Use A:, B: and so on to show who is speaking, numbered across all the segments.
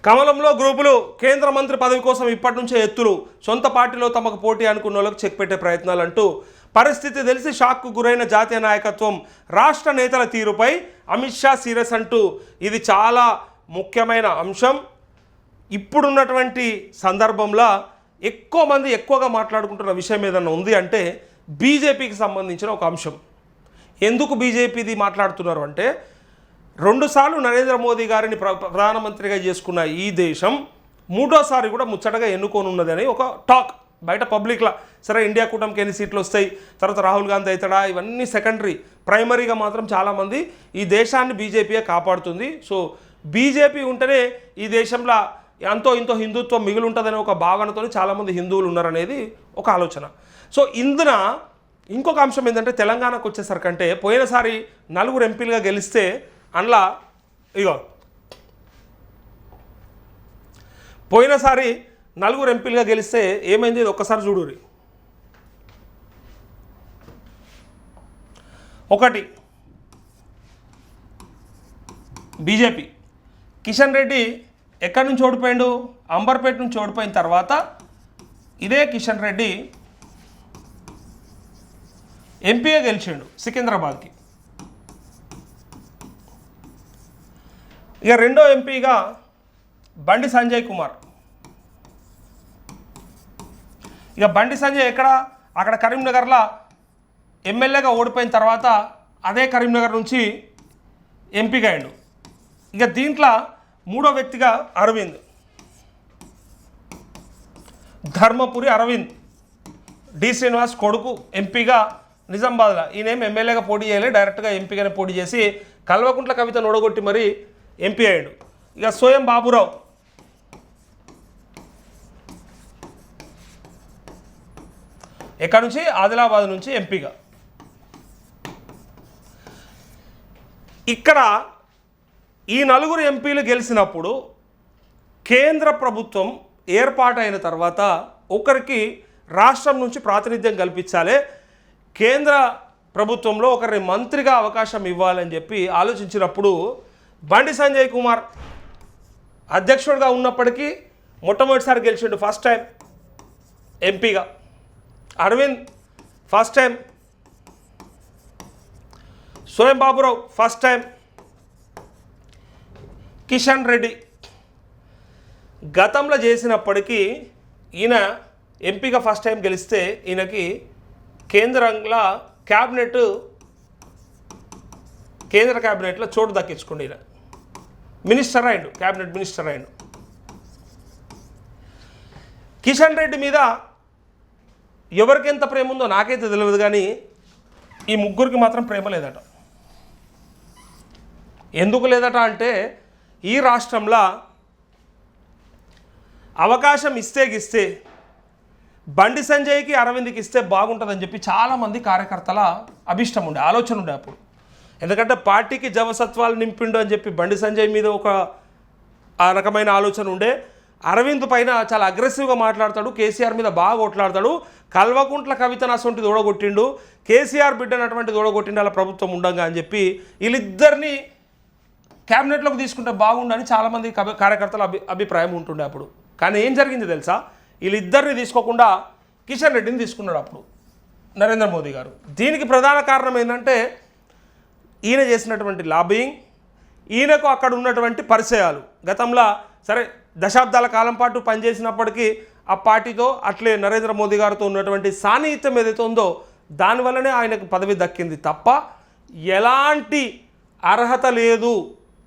A: కమలంలో గ్రూపులు కేంద్ర మంత్రి పదవి కోసం ఇప్పటి నుంచే ఎత్తులు సొంత పార్టీలో తమకు పోటీ అనుకున్న వాళ్ళకు చెక్ పెట్టే ప్రయత్నాలు అంటూ పరిస్థితి తెలిసి షాక్కు గురైన జాతీయ నాయకత్వం రాష్ట్ర నేతల తీరుపై అమిత్ షా సీరియస్ అంటూ ఇది చాలా ముఖ్యమైన అంశం. ఇప్పుడున్నటువంటి సందర్భంలో ఎక్కువ మంది ఎక్కువగా మాట్లాడుకుంటున్న విషయం ఏదన్నా ఉంది అంటే బీజేపీకి సంబంధించిన ఒక అంశం. ఎందుకు బీజేపీది మాట్లాడుతున్నారు అంటే 2 సార్లు నరేంద్ర మోదీ గారిని ప్రధానమంత్రిగా చేసుకున్న ఈ దేశం 3వ సారి కూడా ముచ్చటగా ఎన్నుకోనున్నదని ఒక టాక్ బయట పబ్లిక్లో. సరే ఇండియా కూటమికి ఎన్ని సీట్లు వస్తాయి, తర్వాత రాహుల్ గాంధీ అవుతాడా, ఇవన్నీ సెకండరీ. ప్రైమరీగా మాత్రం చాలామంది ఈ దేశాన్ని బీజేపీయే కాపాడుతుంది, సో బీజేపీ ఉంటేనే ఈ దేశంలో ఎంతో ఇంతో హిందుత్వం మిగిలి ఉంటుందనే ఒక భావనతో చాలామంది హిందువులు ఉన్నారనేది ఒక ఆలోచన. సో ఇందున ఇంకొక అంశం ఏంటంటే తెలంగాణకు వచ్చేసరికంటే పోయినసారి 4 ఎంపీలుగా గెలిస్తే అందులో పోయినసారి 4 ఎంపీలుగా గెలిస్తే ఏమైంది ఇది ఒక్కసారి చూడురి. 1 బీజేపీ కిషన్ రెడ్డి ఎక్కడి నుంచి ఓడిపోయాడు, అంబర్పేట నుంచి ఓడిపోయిన తర్వాత ఇదే కిషన్ రెడ్డి ఎంపీగా గెలిచాడు సికింద్రాబాద్కి. ఇక 2వ ఎంపీగా బండి సంజయ్ కుమార్. ఇక బండి సంజయ్ అక్కడ కరీంనగర్లో ఎమ్మెల్యేగా ఓడిపోయిన తర్వాత అదే కరీంనగర్ నుంచి ఎంపీగా అయ్యాడు. ఇక దీంట్లో 3వ వ్యక్తిగా అరవింద్, ధర్మపురి అరవింద్, డి శ్రీనివాస్ కొడుకు ఎంపీగా నిజామాబాద్లో. ఈయనేం ఎమ్మెల్యేగా పోటీ చేయలే, డైరెక్ట్గా ఎంపీగానే పోటీ చేసి కల్వకుంట్ల కవితను ఓడగొట్టి మరీ ఎంపీ అయ్యాడు. ఇక సోయం బాబురావు ఎక్కడి నుంచి, ఆదిలాబాద్ నుంచి ఎంపీగా. ఇక్కడ ఈ 4 ఎంపీలు గెలిచినప్పుడు కేంద్ర ప్రభుత్వం ఏర్పాటైన తర్వాత ఒకరికి రాష్ట్రం నుంచి ప్రాతినిధ్యం కల్పించాలి, కేంద్ర ప్రభుత్వంలో ఒకరిని మంత్రిగా అవకాశం ఇవ్వాలని చెప్పి ఆలోచించినప్పుడు బండి సంజయ్ కుమార్ అధ్యక్షుడిగా ఉన్నప్పటికీ మొట్టమొదటిసారి గెలిచిండు, ఫస్ట్ టైం ఎంపీగా. Arvind first time, Soyam Baburao first time, Kishan Reddy గతంలో చేసినప్పటికీ ఈయన ఎంపీగా ఫస్ట్ టైం గెలిస్తే ఈయనకి కేంద్రంలో కేంద్ర క్యాబినెట్లో చోటు దక్కించుకోండి. ఈయన మినిస్టర్ అయ్యిండు, క్యాబినెట్ మినిస్టర్ అయ్యిండు. కిషన్ రెడ్డి మీద ఎవరికి ఎంత ప్రేమ ఉందో నాకైతే తెలియదు, కానీ ఈ ముగ్గురికి మాత్రం ప్రేమ లేదట. ఎందుకు లేదట అంటే ఈ రాష్ట్రంలో అవకాశం ఇస్తే బండి సంజయ్కి అరవింద్కి ఇస్తే బాగుంటుందని చెప్పి చాలామంది కార్యకర్తల అభిష్టం ఉండే, ఆలోచన ఉండే అప్పుడు. ఎందుకంటే పార్టీకి జవసత్వాలు నింపిండు అని చెప్పి బండి సంజయ్ మీద ఒక ఆ రకమైన ఆలోచన ఉండే. అరవింద్ పైన చాలా అగ్రెసివ్గా మాట్లాడతాడు, కేసీఆర్ మీద బాగా కొట్లాడతాడు. కల్వకుంట్ల కవితను అసొంటిది ఓడగొట్టిండు, కేసీఆర్ బిడ్డనటువంటిది ఓడగొట్టిండు అలా ప్రభుత్వం ఉండగా అని చెప్పి వీళ్ళిద్దరిని క్యాబినెట్లోకి తీసుకుంటే బాగుండని చాలామంది కార్యకర్తల అభిప్రాయం ఉంటుండే అప్పుడు. కానీ ఏం జరిగింది తెలుసా, వీళ్ళిద్దరిని తీసుకోకుండా కిషన్ రెడ్డిని తీసుకున్నాడు అప్పుడు నరేంద్ర మోదీ గారు. దీనికి ప్రధాన కారణం ఏంటంటే ఈయన చేసినటువంటి లాబింగ్, ఈయనకు అక్కడ ఉన్నటువంటి పరిచయాలు. గతంలో సరే దశాబ్దాల కాలం పాటు పనిచేసినప్పటికీ ఆ పార్టీతో అట్లే నరేంద్ర మోదీ గారితో ఉన్నటువంటి సాన్నిహిత్యం ఏదైతే ఉందో దానివల్లనే ఆయనకు పదవి దక్కింది తప్ప ఎలాంటి అర్హత లేదు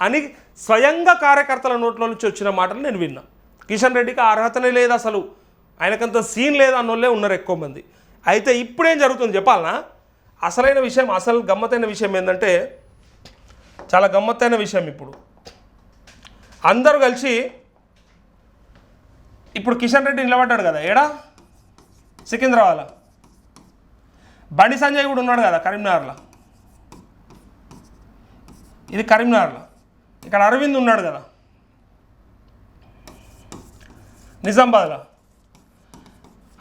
A: అని స్వయంగా కార్యకర్తల నోట్ల నుంచి వచ్చిన మాటలు నేను విన్నా. కిషన్ రెడ్డికి అర్హతనే లేదు, అసలు ఆయనకంత సీన్ లేదు అన్నోళ్ళే ఉన్నారు ఎక్కువ మంది. అయితే ఇప్పుడేం జరుగుతుంది చెప్పాలనా, అసలైన విషయం, అసలు గమ్మత్తైన విషయం ఏంటంటే చాలా గమ్మత్తైన విషయం. ఇప్పుడు అందరూ కలిసి ఇప్పుడు కిషన్ రెడ్డి నిలబడ్డాడు కదా ఏడా సికింద్రాబాద్లో, బండి సంజయ్ కూడా ఉన్నాడు కదా కరీంనగర్లో, ఇది కరీంనగర్లో. ఇక్కడ అరవింద్ ఉన్నాడు కదా నిజామాబాద్లో,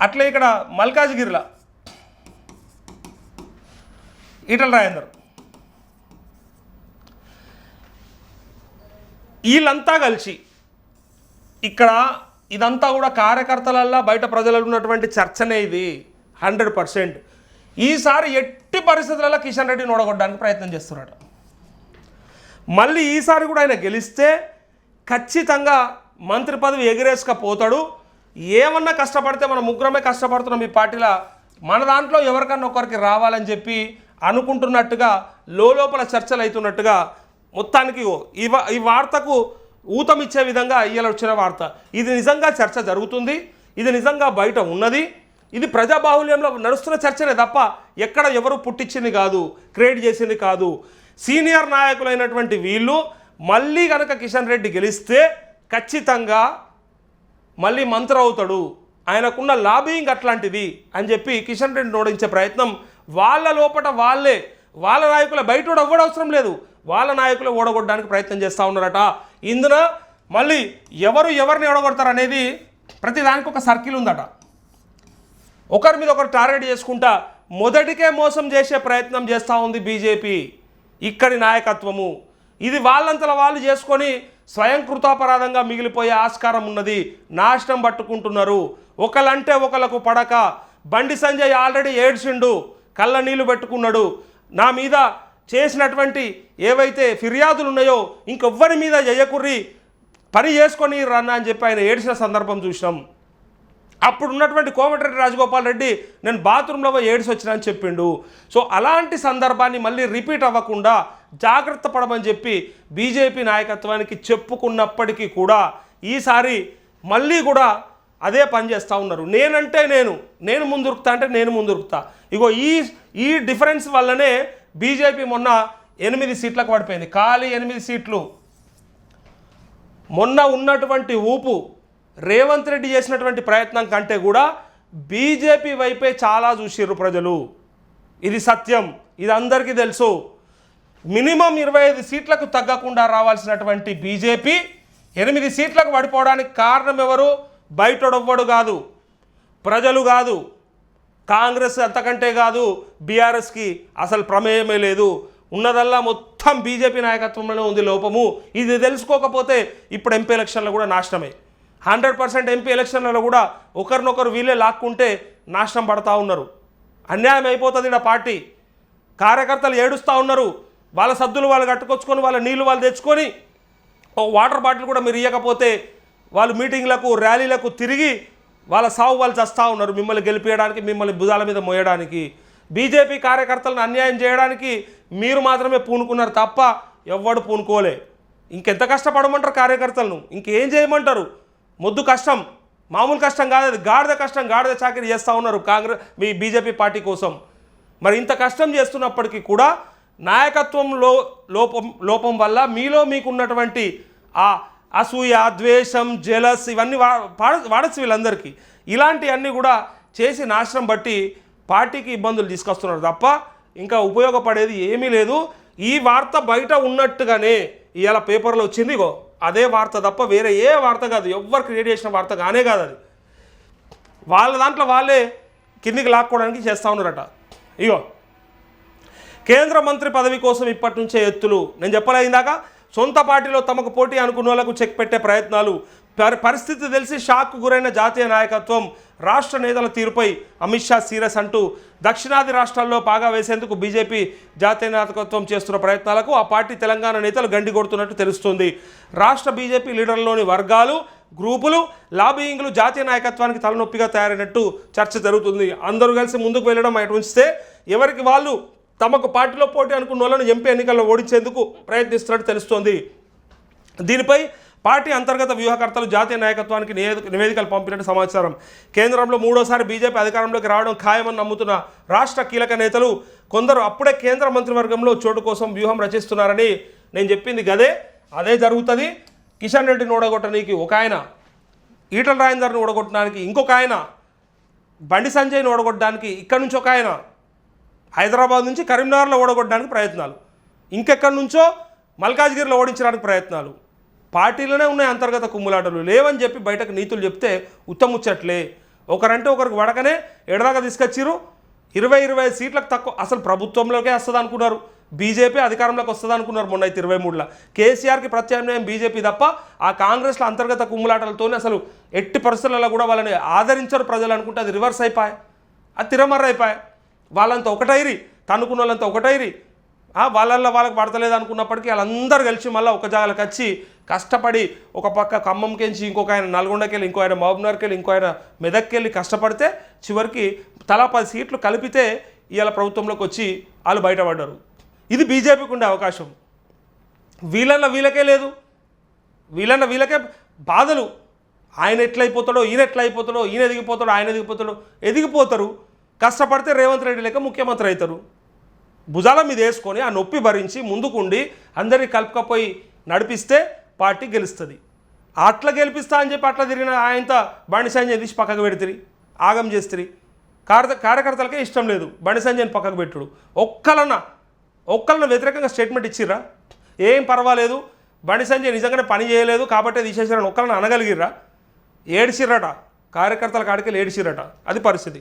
A: అట్లే ఇక్కడ మల్కాజ్గిరిలో ఈటల రాజేందర్. వీళ్ళంతా కలిసి ఇక్కడ ఇదంతా కూడా కార్యకర్తలల్లో బయట ప్రజలలో ఉన్నటువంటి చర్చనే ఇది 100%. ఈసారి ఎట్టి పరిస్థితులలో కిషన్ రెడ్డిని ఓడగొట్టడానికి ప్రయత్నం చేస్తున్నాడు. మళ్ళీ ఈసారి కూడా ఆయన గెలిస్తే ఖచ్చితంగా మంత్రి పదవి ఎగిరేసుకపోతాడు. ఏమన్నా కష్టపడితే మన ముగ్గురమే కష్టపడుతున్నాం ఈ పార్టీలో, మన దాంట్లో ఎవరికన్నా ఒకరికి రావాలని చెప్పి అనుకుంటున్నట్టుగా లోపల చర్చలు అవుతున్నట్టుగా మొత్తానికి ఈ వార్తకు ఊతమిచ్చే విధంగా ఇవాళ వచ్చిన వార్త. ఇది నిజంగా చర్చ జరుగుతుంది, ఇది నిజంగా బయట ఉన్నది, ఇది ప్రజాబాహుల్యంలో నడుస్తున్న చర్చనే తప్ప ఎక్కడ ఎవరు పుట్టించింది కాదు, క్రియేట్ చేసింది కాదు. సీనియర్ నాయకులైనటువంటి వీళ్ళు మళ్ళీ కనుక కిషన్ రెడ్డి గెలిస్తే ఖచ్చితంగా మళ్ళీ మంత్రి అవుతాడు, ఆయనకున్న లాబింగ్ అట్లాంటిది అని చెప్పి కిషన్ రెడ్డిని ఓడించే ప్రయత్నం వాళ్ళ లోపల వాళ్ళ నాయకుల బయట ఎవ్వడం అవసరం లేదు, వాళ్ళ నాయకులు ఓడగొట్టడానికి ప్రయత్నం చేస్తూ ఉన్నారట. ఇందున మళ్ళీ ఎవరిని ఓడగొడతారు అనేది ప్రతిదానికి ఒక సర్కిల్ ఉందట. ఒకరి మీద ఒకరు టార్గెట్ చేసుకుంటా మొదటికే మోసం చేసే ప్రయత్నం చేస్తూ ఉంది బీజేపీ. ఇక్కడి నాయకత్వము ఇది వాళ్ళంతలో వాళ్ళు చేసుకొని స్వయం కృతాపరాధంగా మిగిలిపోయే ఆస్కారం ఉన్నది. నాశనం పట్టుకుంటున్నారు. ఒకలంటే ఒకలకు పడక బండి సంజయ్ ఆల్రెడీ ఏడ్చిండు, కళ్ళ నీళ్లు పెట్టుకున్నాడు. నా మీద చేసినటువంటి ఏవైతే ఫిర్యాదులు ఉన్నాయో ఇంకెవ్వరి మీద చేయకుర్రి, పని చేసుకొని రన్నా అని చెప్పి ఆయన ఏడ్చిన సందర్భం చూసినాం. అప్పుడు ఉన్నటువంటి కోమటిరెడ్డి రాజగోపాల్ రెడ్డి నేను బాత్రూంలో ఏడ్చి వచ్చినా అని చెప్పిండు. సో అలాంటి సందర్భాన్ని మళ్ళీ రిపీట్ అవ్వకుండా జాగ్రత్త పడమని చెప్పి బీజేపీ నాయకత్వానికి చెప్పుకున్నప్పటికీ కూడా ఈసారి మళ్ళీ కూడా అదే పని చేస్తూ ఉన్నారు. నేనంటే నేను ముందురుకుతా అంటే నేను ముందురుకుతా. ఇగో ఈ డిఫరెన్స్ వల్లనే బీజేపీ మొన్న 8 సీట్లకు పడిపోయింది. ఖాళీ 8 సీట్లు. మొన్న ఉన్నటువంటి ఊపు రేవంత్ రెడ్డి చేసినటువంటి ప్రయత్నం కంటే కూడా బీజేపీ వైపే చాలా చూసిర్రు ప్రజలు. ఇది సత్యం, ఇది అందరికీ తెలుసు. మినిమం 25 సీట్లకు తగ్గకుండా రావాల్సినటువంటి బీజేపీ 8 సీట్లకు పడిపోవడానికి కారణం ఎవరు? బయటొడవ్వడు కాదు, ప్రజలు కాదు, కాంగ్రెస్ అంతకంటే కాదు, బీఆర్ఎస్కి అసలు ప్రమేయమే లేదు. ఉన్నదల్లా మొత్తం బీజేపీ నాయకత్వంలోనే ఉంది లోపము. ఇది తెలుసుకోకపోతే ఇప్పుడు ఎంపీ ఎలక్షన్లో కూడా నాశనమే. 100% ఎంపీ ఎలక్షన్లలో కూడా ఒకరినొకరు వీళ్ళే లాక్కుంటే నాశనం పడతా ఉన్నారు. అన్యాయం అయిపోతుంది. ఇలా పార్టీ కార్యకర్తలు ఏడుస్తూ ఉన్నారు. వాళ్ళ సద్దులు వాళ్ళు కట్టుకొచ్చుకొని వాళ్ళ నీళ్లు వాళ్ళు తెచ్చుకొని వాటర్ బాటిల్ కూడా మీరు ఇవ్వకపోతే వాళ్ళు మీటింగ్లకు ర్యాలీలకు తిరిగి వాళ్ళ సావు వాళ్ళు చస్తూ ఉన్నారు. మిమ్మల్ని గెలిపించడానికి, మిమ్మల్ని భుజాల మీద మోయడానికి, బీజేపీ కార్యకర్తలను అన్యాయం చేయడానికి మీరు మాత్రమే పూనుకున్నారు తప్ప ఎవ్వడు పూనుకోలే. ఇంకెంత కష్టపడమంటారు కార్యకర్తలను? ఇంకేం చేయమంటారు? మొద్దు కష్టం, మామూలు కష్టం కాదు అది, గాడిద కష్టం, గాడిద చాకరీ చేస్తూ ఉన్నారు కాంగ్రెస్ మీ బీజేపీ పార్టీ కోసం. మరి ఇంత కష్టం చేస్తున్నప్పటికీ కూడా నాయకత్వంలో లోపం వల్ల మీలో మీకున్నటువంటి ఆ అసూయ, ద్వేషం, జెలస్ ఇవన్నీ వాడచ్చు వీళ్ళందరికీ. ఇలాంటివన్నీ కూడా చేసి నాశనం బట్టి పార్టీకి ఇబ్బందులు తీసుకొస్తున్నారు తప్ప ఇంకా ఉపయోగపడేది ఏమీ లేదు. ఈ వార్త బయట ఉన్నట్టుగానే ఇవాళ పేపర్లో వచ్చింది, ఇగో అదే వార్త తప్ప వేరే ఏ వార్త కాదు, ఎవ్వరు క్రియేట్ చేసిన వార్త కానే కాదు. అది వాళ్ళ దాంట్లో వాళ్ళే కిందికి లాక్కోవడానికి చేస్తూ ఉన్నారట. ఇగో కేంద్ర మంత్రి పదవి కోసం ఇప్పటి నుంచే ఎత్తులు. నేను చెప్పలే ఇందాక, సొంత పార్టీలో తమకు పోటీ అనుకున్న వాళ్ళకు చెక్ పెట్టే ప్రయత్నాలు. పరిస్థితి తెలిసి షాక్కు గురైన జాతీయ నాయకత్వం. రాష్ట్ర నేతల తీరుపై అమిత్ షా సీరియస్ అంటూ దక్షిణాది రాష్ట్రాల్లో పాగా వేసేందుకు బీజేపీ జాతీయ నాయకత్వం చేస్తున్న ప్రయత్నాలకు ఆ పార్టీ తెలంగాణ నేతలు గండి కొడుతున్నట్టు తెలుస్తోంది. రాష్ట్ర బీజేపీ లీడర్లలోని వర్గాలు, గ్రూపులు, లాబియింగ్లు జాతీయ నాయకత్వానికి తలనొప్పిగా తయారైనట్టు చర్చ జరుగుతుంది. అందరూ కలిసి ముందుకు వెళ్ళడం అటు ఉంచితే ఎవరికి వాళ్ళు తమకు పార్టీలో పోటీ అనుకున్న వాళ్ళను ఎంపీ ఎన్నికల్లో ఓడించేందుకు ప్రయత్నిస్తున్నట్టు తెలుస్తోంది. దీనిపై పార్టీ అంతర్గత వ్యూహకర్తలు జాతీయ నాయకత్వానికి నివేదికలు పంపినట్టు సమాచారం. కేంద్రంలో మూడోసారి బీజేపీ అధికారంలోకి రావడం ఖాయమని నమ్ముతున్న రాష్ట్ర కీలక నేతలు కొందరు అప్పుడే కేంద్ర మంత్రివర్గంలో చోటు కోసం వ్యూహం రచిస్తున్నారని నేను చెప్పింది అదే జరుగుతుంది. కిషన్ రెడ్డిని ఓడగొట్టడానికి ఒక ఆయన, ఈటల రాజేందర్ని ఓడగొట్టడానికి ఇంకొక ఆయన, బండి సంజయ్ని ఓడగొట్టడానికి ఇక్కడ నుంచి ఒక ఆయన, హైదరాబాద్ నుంచి కరీంనగర్లో ఓడగొట్టడానికి ప్రయత్నాలు, ఇంకెక్కడి నుంచో మల్కాజ్గిరిలో ఓడించడానికి ప్రయత్నాలు. పార్టీలోనే ఉన్నాయి అంతర్గత కుమ్ములాటలు. లేవని చెప్పి బయటకు నీతులు చెప్తే ఉత్తముచ్చట్లే. ఒకరంటే ఒకరికి వడకనే ఎడదాకా తీసుకొచ్చిరు. 20 సీట్లకు తక్కువ అసలు ప్రభుత్వంలోకే వస్తుంది అనుకున్నారు. బీజేపీ అధికారంలోకి వస్తుంది అనుకున్నారు మొన్న 23లో. కేసీఆర్కి ప్రత్యామ్నాయం బీజేపీ తప్ప ఆ కాంగ్రెస్లో అంతర్గత కుమ్ములాటలతోనే అసలు ఎట్టి పరిస్థితులలో కూడా వాళ్ళని ఆదరించరు ప్రజలు అనుకుంటే అది రివర్స్ అయిపోయాయి, అది తిరమర్ర అయిపోయాయి. వాళ్ళంతా ఒకటైరి, తన్నుకున్న వాళ్ళంతా ఒకటైరి, వాళ్ళకి పడతలేదు అనుకున్నప్పటికీ వాళ్ళందరూ కలిసి మళ్ళీ ఒక జాగాలకు వచ్చి కష్టపడి ఒక పక్క ఖమ్మంకెంచి ఇంకొక ఆయన నల్గొండకి వెళ్ళి, ఇంకో ఆయన మహబూబ్నగర్కి వెళ్ళి, ఇంకో ఆయన మెదక్కి వెళ్ళి కష్టపడితే చివరికి తలా 10 సీట్లు కలిపితే ఇవాళ ప్రభుత్వంలోకి వచ్చి వాళ్ళు బయటపడ్డారు. ఇది బీజేపీకి ఉండే అవకాశం. వీళ్ళకే లేదు, వీళ్ళకే బాధలు. ఆయన ఎట్లయిపోతాడో, ఈయన ఎట్లయిపోతాడో, ఈయన ఎదిగిపోతాడో, ఆయన ఎదిగిపోతాడో, ఎదిగిపోతారు. కష్టపడితే రేవంత్ రెడ్డి లేక ముఖ్యమంత్రి అవుతారు. భుజాల మీద వేసుకొని ఆ నొప్పి భరించి ముందుకుండి అందరినీ కలుపుకపోయి నడిపిస్తే పార్టీ గెలుస్తుంది. అట్లా గెలిపిస్తా అని చెప్పి అట్లా తిరిగిన ఆయనతో బండి సంజయ్ తీసి పక్కకు పెడితే ఆగం చేస్తుంది. కార్యకర్తలకే ఇష్టం లేదు బండి సంజయ్ని పక్కకు పెట్టుడు. ఒక్కళ్ళన వ్యతిరేకంగా స్టేట్మెంట్ ఇచ్చిర్రా? ఏం పర్వాలేదు, బండి సంజయ్ నిజంగానే పని చేయలేదు కాబట్టి తీసేసారని ఒక్కళ్ళని అనగలిగిర్రా? ఏడిచిర్రట, కార్యకర్తల కాడికి ఏడిచిర్రట. అది పరిస్థితి.